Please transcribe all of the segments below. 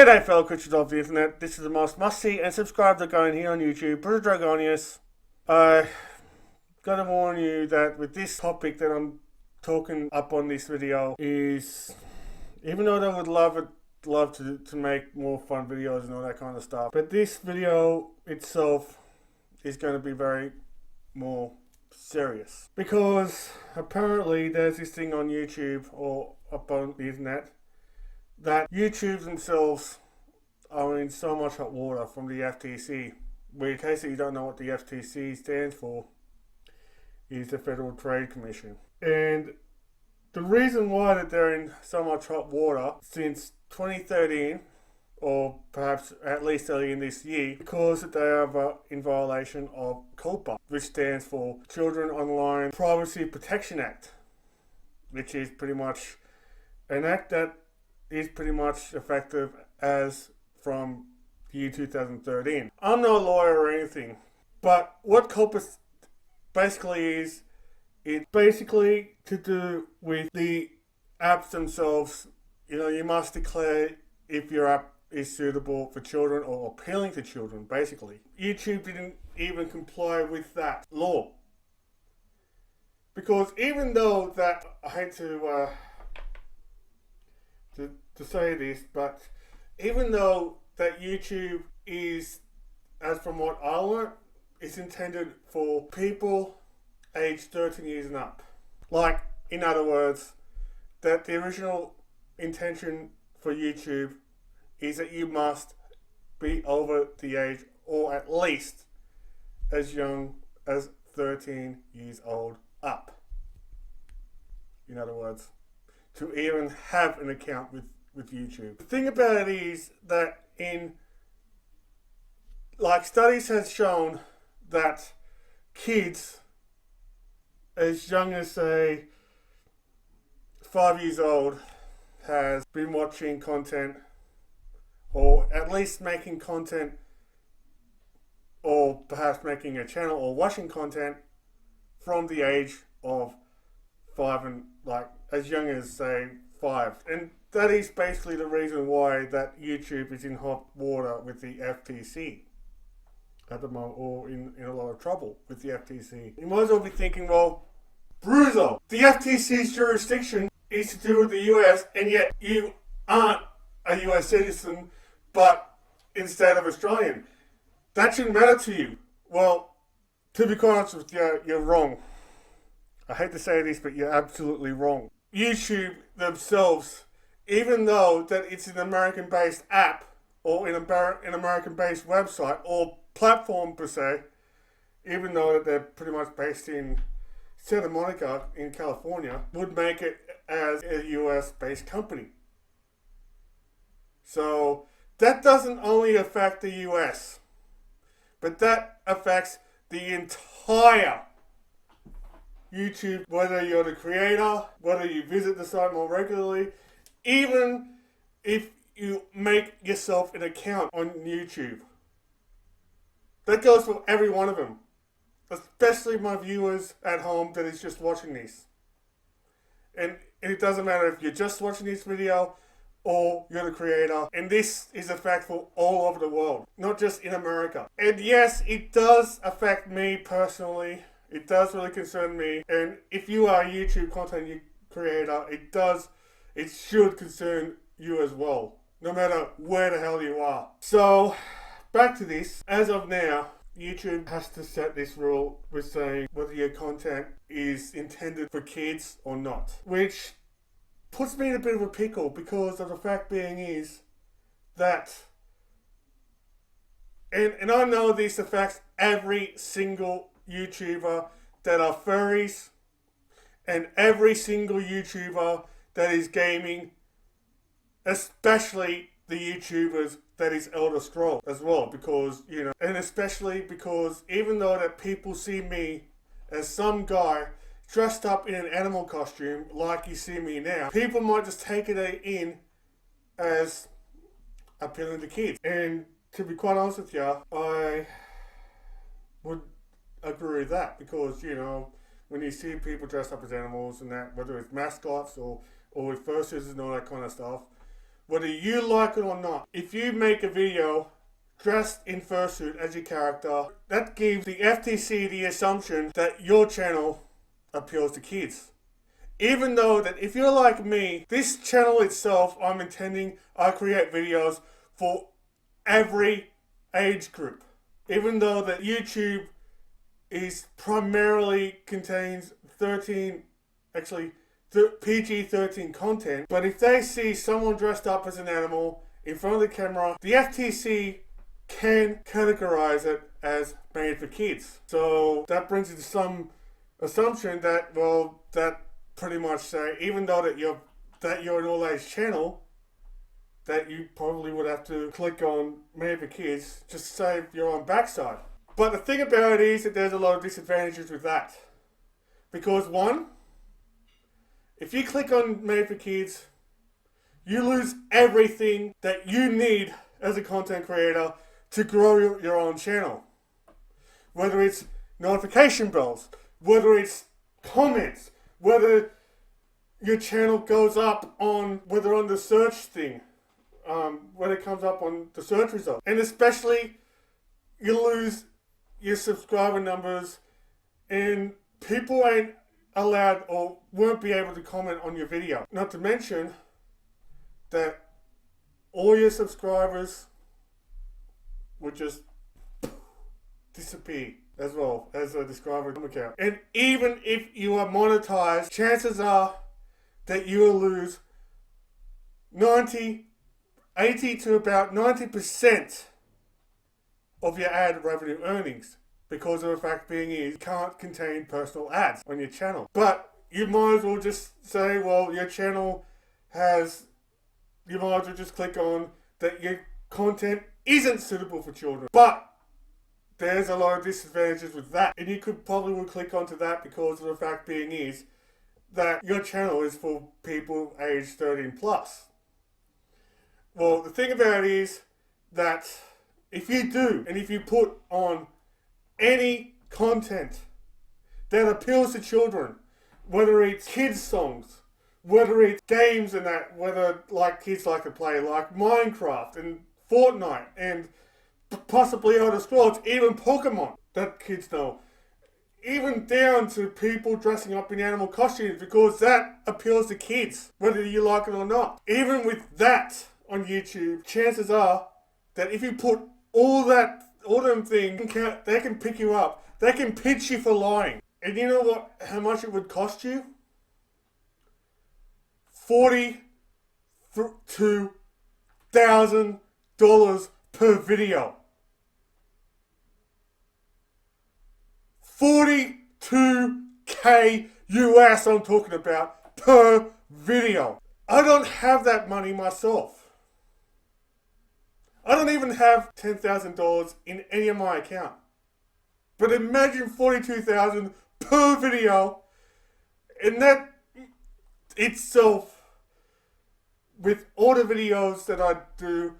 G'day fellow creatures of the internet, this is the most must-see and subscribe to going here on YouTube, Bruzo Dragonius. I gotta warn you that with this topic that I'm talking up on this video is, even though I would love to make more fun videos and all that kind of stuff, but this video itself is going to be very more serious. Because apparently there's this thing on YouTube or up on the internet that YouTube themselves are in so much hot water from the FTC. Where in case you don't know what the FTC stands for, is the Federal Trade Commission. And the reason why that they're in so much hot water since 2013, or perhaps at least early in this year, because they are in violation of COPPA, which stands for Children Online Privacy Protection Act, which is pretty much an act that is pretty much effective as from the year 2013. I'm no lawyer or anything, but what COPPA basically is, it's basically to do with the apps themselves. You know, you must declare if your app is suitable for children or appealing to children, basically. YouTube didn't even comply with that law. Because even though that, I hate to say this, but even though that YouTube is, as from what I learned, is intended for people aged 13 years and up. Like, in other words, that the original intention for YouTube is that you must be over the age, or at least as young as 13 years old up. In other words, to even have an account with YouTube. The thing about it is that studies has shown that kids as young as, say, 5 years old has been watching content, or at least making content, or perhaps making a channel or watching content from the age of 5 and as young as, say, 5. And that is basically the reason why that YouTube is in hot water with the FTC at the moment, or in a lot of trouble with the FTC. You might as well be thinking, well, Bruzo, the FTC's jurisdiction is to do with the US, and yet you aren't a US citizen, but instead of Australian. That shouldn't matter to you. Well, to be quite honest with you, you're wrong. I hate to say this, but you're absolutely wrong. YouTube themselves, even though that it's an American-based app, or an American-based website, or platform per se, even though that they're pretty much based in Santa Monica in California, would make it as a US-based company. So that doesn't only affect the US, but that affects the entire YouTube, whether you're the creator, whether you visit the site more regularly, even if you make yourself an account on YouTube. That goes for every one of them, especially my viewers at home that is just watching this. And it doesn't matter if you're just watching this video or you're the creator. And this is a fact for all over the world, not just in America. And yes, it does affect me personally. It does really concern me. And if you are a YouTube content creator, it should concern you as well, no matter where the hell you are. So, back to this. As of now, YouTube has to set this rule with saying whether your content is intended for kids or not. Which puts me in a bit of a pickle, because of the fact being is that, and I know this affects every single YouTuber that are furries, and every single YouTuber that is gaming, especially the YouTubers that is Elder Scrolls as well, because, you know, and especially because even though that people see me as some guy dressed up in an animal costume like you see me now, people might just take it in as appealing to kids. And to be quite honest with you, I would agree with that, because, you know, when you see people dressed up as animals and that, whether it's mascots or with fursuits and all that kind of stuff, whether you like it or not. If you make a video dressed in fursuit as your character, that gives the FTC the assumption that your channel appeals to kids. Even though that if you're like me, this channel itself, I create videos for every age group. Even though that YouTube is primarily contains PG-13 content, but if they see someone dressed up as an animal in front of the camera, the FTC can categorize it as made for kids. So that brings you to some assumption that, well, that pretty much say, even though that you're an all-age channel, that you probably would have to click on made for kids just to save your own backside. But the thing about it is that there's a lot of disadvantages with that. Because one, if you click on made for kids, you lose everything that you need as a content creator to grow your own channel. Whether it's notification bells, whether it's comments, whether your channel goes up on the search thing, when it comes up on the search result. And especially, you lose your subscriber numbers, and people ain't allowed or won't be able to comment on your video. Not to mention that all your subscribers would just disappear as well as a subscriber account. And even if you are monetized, chances are that you will lose 80 to about 90% of your ad revenue earnings, because of the fact being is you can't contain personal ads on your channel. But you might as well just say, well, you might as well just click on that your content isn't suitable for children. But there's a lot of disadvantages with that, and you could probably click onto that because of the fact being is that your channel is for people aged 13 plus. Well, the thing about it is that if you put on any content that appeals to children, whether it's kids songs, whether it's games and that, whether like kids like to play, like Minecraft and Fortnite and possibly Elder Scrolls, even Pokemon that kids know, even down to people dressing up in animal costumes, because that appeals to kids, whether you like it or not. Even with that on YouTube, chances are that if you put all them things, they can pick you up. They can pinch you for lying. And you know how much it would cost you? $42,000 per video. $42K US I'm talking about per video. I don't have that money myself. I don't even have $10,000 in any of my account. But imagine $42,000 per video, and that itself, with all the videos that I do,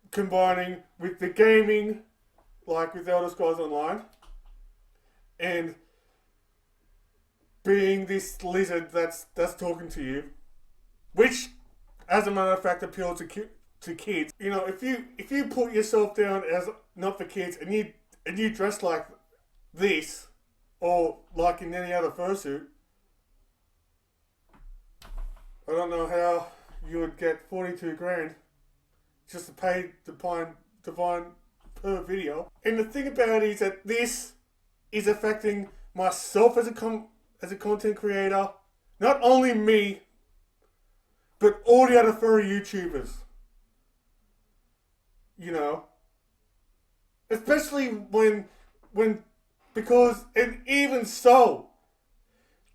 combining with the gaming, like with Elder Scrolls Online, and being this lizard that's talking to you, which, as a matter of fact, appeals to kids. You know, if you put yourself down as not for kids and you dress like this, or like in any other fursuit, I don't know how you would get 42 grand just to pay to find per video. And the thing about it is that this is affecting myself as a content creator, not only me, but all the other furry YouTubers. You know, especially because, and even so,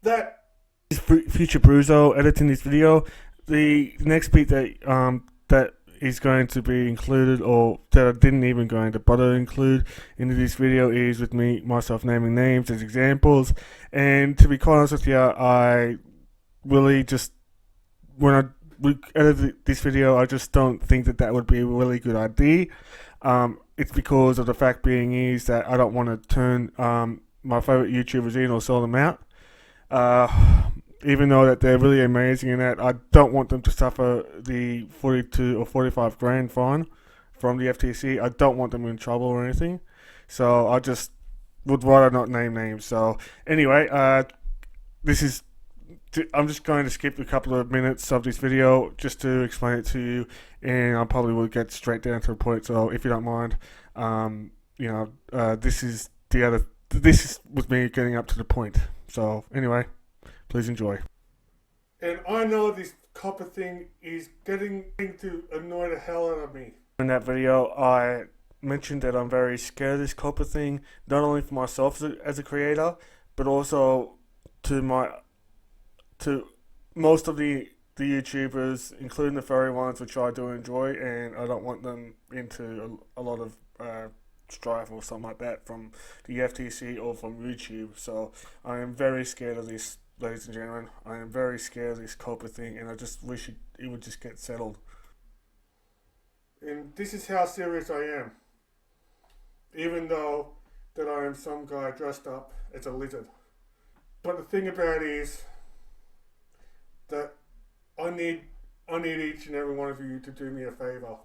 that Future Bruzo editing this video, the next beat that is going to be included, or that I didn't even going to bother to include into this video, is with myself naming names as examples. And to be quite honest with you, I really just, when we edited this video, I just don't think that would be a really good idea. It's because of the fact being is that I don't want to turn my favorite YouTubers in or sell them out. even though that they're really amazing in that, I don't want them to suffer the 42 or 45 grand fine from the FTC. I don't want them in trouble or anything. So I just would rather not name names. So anyway, I'm just going to skip a couple of minutes of this video just to explain it to you, and I probably will get straight down to the point. So if you don't mind, this is with me getting up to the point. So anyway, please enjoy. And I know this COPPA thing is getting to annoy the hell out of me. In that video, I mentioned that I'm very scared of this COPPA thing, not only for myself as a creator, but also to most of the YouTubers, including the furry ones, which I do enjoy, and I don't want them into a lot of strife or something like that from the FTC or from YouTube. So I am very scared of this, ladies and gentlemen. I am very scared of this COPPA thing, and I just wish it would just get settled. And this is how serious I am. Even though that I am some guy dressed up as a lizard. But the thing about it is that I need each and every one of you to do me a favour.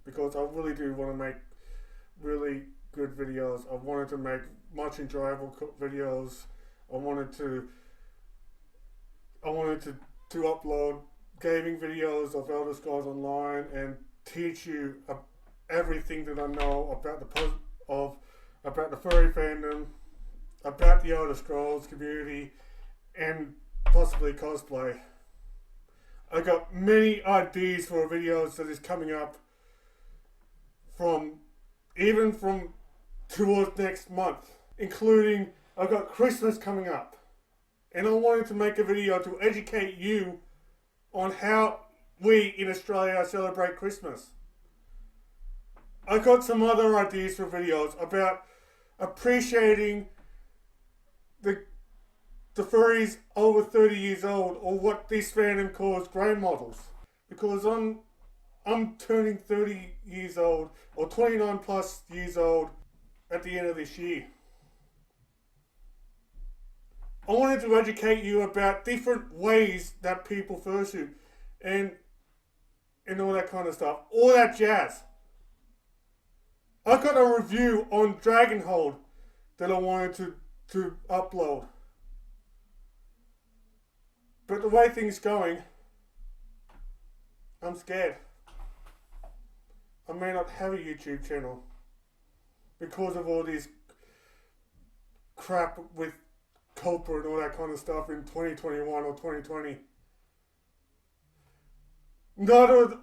Because I really do want to make really good videos. I wanted to make much enjoyable videos. I wanted to upload gaming videos of Elder Scrolls Online and teach you everything that I know about the furry fandom, about the Elder Scrolls community, and possibly cosplay. I got many ideas for videos that is coming up from towards next month, including I've got Christmas coming up, and I wanted to make a video to educate you on how we in Australia celebrate Christmas. I got some other ideas for videos about appreciating the furries over 30 years old, or what this fandom calls grandmothers, because I'm turning 30 years old, or 29 plus years old at the end of this year. I wanted to educate you about different ways that people fursuit and all that kind of stuff, all that jazz. I got a review on Dragonhold that I wanted to upload. But the way things going, I'm scared. I may not have a YouTube channel because of all this crap with COPPA and all that kind of stuff in 2021 or 2020. Neither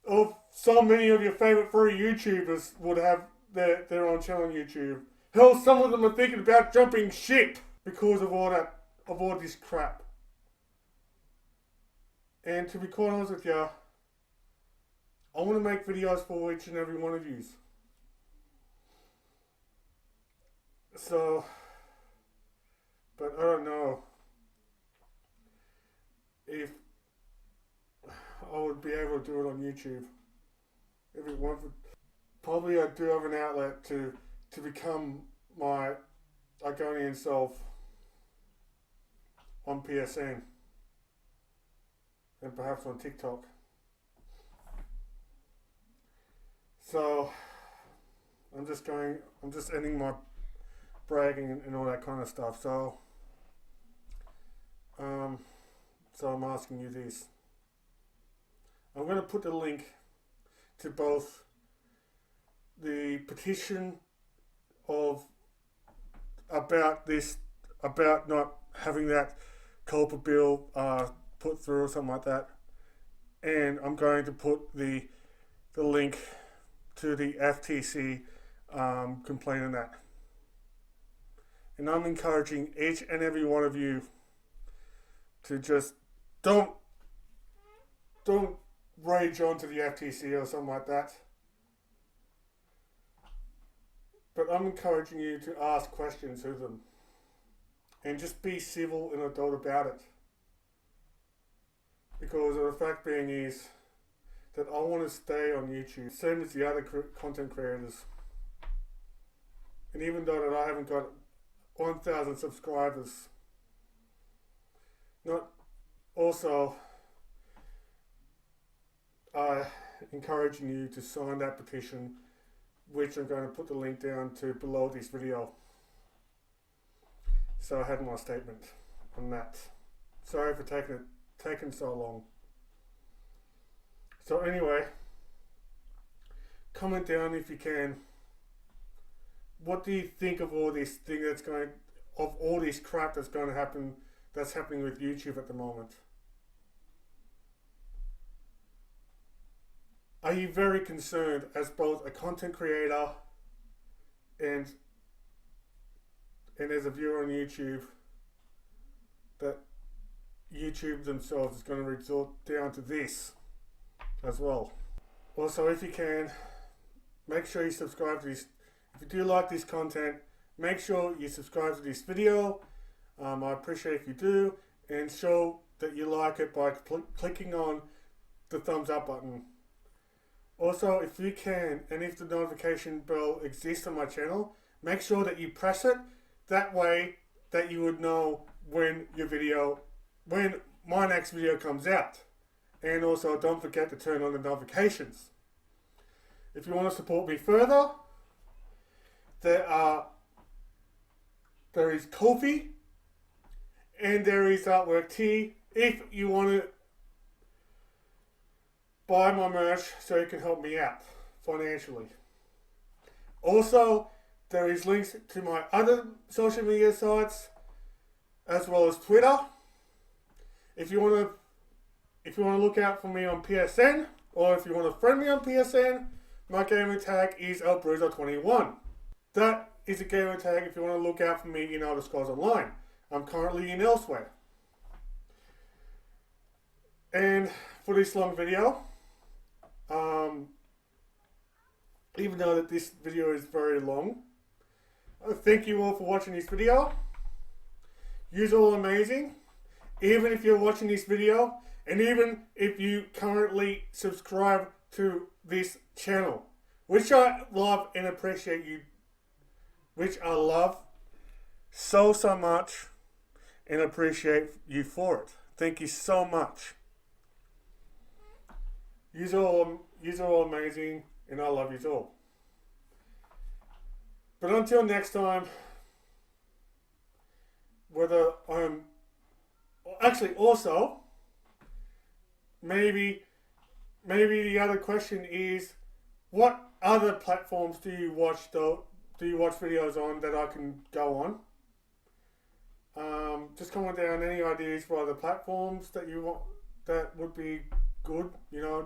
of so many of your favorite furry YouTubers would have their own channel on YouTube. Hell, some of them are thinking about jumping ship because of all this crap. And to be quite honest with you, I want to make videos for each and every one of you. So, but I don't know if I would be able to do it on YouTube. If it weren't for, probably I do have an outlet to become my Argonian self on PSN and perhaps on TikTok. So I'm just ending my bragging and all that kind of stuff. So I'm asking you this. I'm going to put the link to both the petition about not having that COPPA bill put through or something like that, and I'm going to put the link to the FTC complaint on that. And I'm encouraging each and every one of you to just don't rage onto the FTC or something like that. But I'm encouraging you to ask questions to them. And just be civil and adult about it. Because the fact being is that I want to stay on YouTube, same as the other content creators. And even though that I haven't got 1,000 subscribers. Not also encouraging you to sign that petition, which I'm going to put the link down to below this video. So I had my statement on that. Sorry for taking so long. So anyway, comment down if you can. What do you think of all this thing of all this crap that's going to happen, that's happening with YouTube at the moment? Are you very concerned as both a content creator and as a viewer on YouTube that YouTube themselves is going to resort down to this as well? Also, if you can, make sure you subscribe to this. If you do like this content, make sure you subscribe to this video. I appreciate if you do, and show that you like it by clicking on the thumbs up button. Also, if you can, and if the notification bell exists on my channel, make sure that you press it. That way that you would know when my next video comes out. And also, don't forget to turn on the notifications. If you want to support me further, there is COPPA and there is Artwork Tea. If you want to buy my merch so you can help me out financially. Also, there is links to my other social media sites as well as Twitter. If you want to look out for me on PSN, or if you want to friend me on PSN, my gamer tag is Bruzo21. That is a gamer tag if you want to look out for me in Elder Scrolls Online. I'm currently in Elsewhere. And for this long video, even though that this video is very long, thank you all for watching this video. You're all amazing. Even if you're watching this video, and even if you currently subscribe to this channel, which I love and appreciate you, which I love so much and appreciate you for it. Thank you so much. You're all amazing, and I love you all. But until next time, also, maybe the other question is, what other platforms do you watch videos on that I can go on? Just comment down any ideas for other platforms that you want that would be good,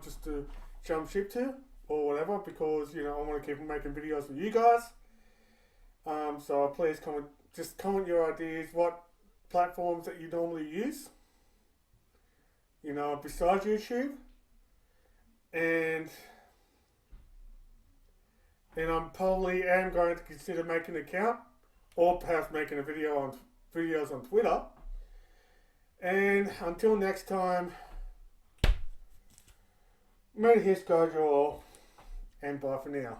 just to jump ship to or whatever, because I want to keep making videos for you guys. So please comment your ideas, what platforms that you normally use, besides YouTube, and I'm probably going to consider making an account, or perhaps making videos on Twitter. And until next time, may the hits guide you all, and bye for now.